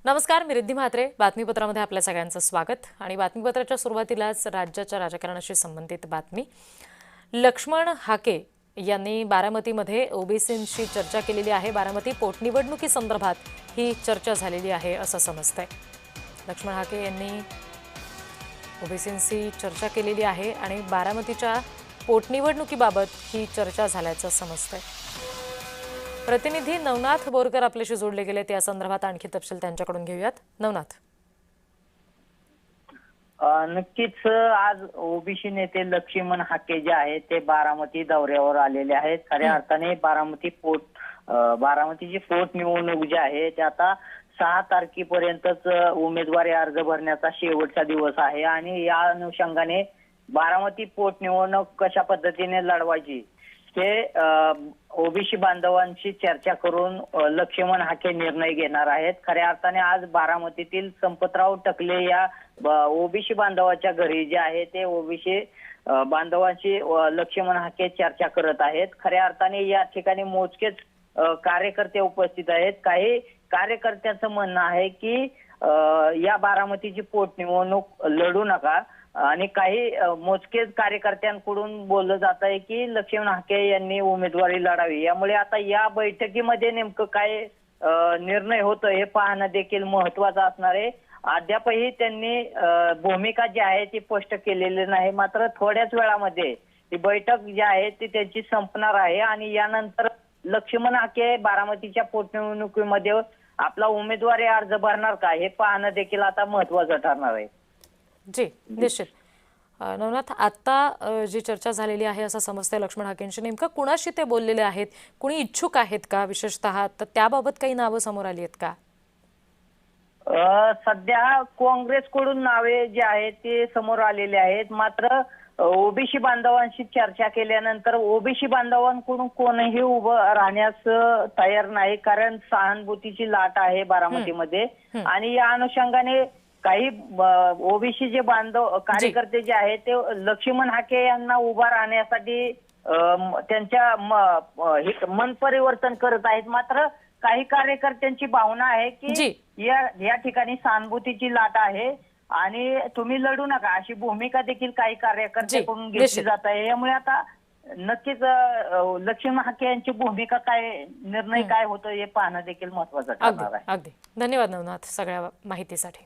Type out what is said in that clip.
नमस्कार, मी रिद्धी म्हात्रे. बातमीपत्रामध्ये आपल्या सगळ्यांचं स्वागत. आणि बातमीपत्राच्या सुरुवातीलाच राज्याच्या राजकारणाशी संबंधित बातमी. लक्ष्मण हाके यांनी बारामतीमध्ये ओबीसींशी चर्चा केलेली आहे. बारामती पोटनिवडणुकीसंदर्भात ही चर्चा झालेली आहे असं समजतंय. लक्ष्मण हाके यांनी ओबीसींशी चर्चा केलेली आहे आणि बारामतीच्या पोटनिवडणुकीबाबत ही चर्चा झाल्याचं समजतंय. प्रतिनिधी नवनाथ बोरकर आपल्याशी जोडले गेले. त्या संदर्भात आणखी तपशील त्यांच्याकडून घेऊयात. नवनाथ. नक्कीच आज ओबीसी नेते लक्ष्मण हाके जे आहेत ते बारामती दौऱ्यावर आलेले आहेत. खऱ्या अर्थाने बारामतीची पोटनिवडणूक जी आहे ते आता 6 तारखेपर्यंतच उमेदवारी अर्ज भरण्याचा शेवटचा दिवस आहे आणि या अनुषंगाने बारामती पोटनिवडणूक कशा पद्धतीने लढवायची ते ओबीसी बांधवांशी चर्चा करून लक्ष्मण हाके निर्णय घेणार आहेत. खऱ्या अर्थाने आज बारामतीतील संपतराव टकले या ओबीसी बांधवाच्या घरी जे आहे ते ओबीसी बांधवांशी लक्ष्मण हाके चर्चा करत आहेत. खऱ्या अर्थाने या ठिकाणी मोजकेच कार्यकर्ते उपस्थित आहेत. काही कार्यकर्त्यांचं म्हणणं आहे की या बारामतीची पोटनिवडणूक लढू नका आणि काही मोजकेच कार्यकर्त्यांकडून बोललं जात आहे की लक्ष्मण हाके यांनी उमेदवारी लढावी. यामुळे आता या बैठकीमध्ये नेमकं काय निर्णय होतो हे पाहणं देखील महत्वाचं असणार आहे. अद्यापही त्यांनी भूमिका जी आहे ती स्पष्ट केलेली नाही. मात्र थोड्याच वेळामध्ये ही बैठक जी आहे ती त्यांची संपणार आहे आणि यानंतर लक्ष्मण हाके बारामतीच्या पोटनिवडणुकीमध्ये आपला उमेदवारी अर्ज भरणार का हे पाहणं देखील आता महत्वाचं ठरणार आहे. जी, निश्चित. नवनाथ, आता जी चर्चा झालेली आहे असं समजतंय लक्ष्मण हाकेंशी, नेमकं कुणाशी ते बोललेले आहेत? कुणी इच्छुक आहेत का विशेषतः? तर त्याबाबत काही नावं समोर आली आहेत का? सध्या काँग्रेसकडून नावे जे आहेत ते समोर आलेले आहेत. मात्र ओबीसी बांधवांशी चर्चा केल्यानंतर ओबीसी बांधवांकडून कोणीही उभं राहण्यास तयार नाही, कारण सहानुभूतीची लाट आहे बारामतीमध्ये आणि या अनुषंगाने काही ओबीसी जे बांधव कार्यकर्ते जे आहेत ते लक्ष्मण हाके यांना उभा राहण्यासाठी त्यांच्या मन परिवर्तन करत आहेत. मात्र काही कार्यकर्त्यांची भावना आहे की या ठिकाणी सहानुभूतीची लाट आहे आणि तुम्ही लढू नका अशी भूमिका देखील काही कार्यकर्त्यांकडून घेतली जात आहे. यामुळे आता नक्कीच लक्ष्मण हाके यांची भूमिका काय, निर्णय काय होतो हे पाहणं देखील महत्वाचं ठरणार आहे. अगदी. धन्यवाद नवनाथ सगळ्या माहितीसाठी.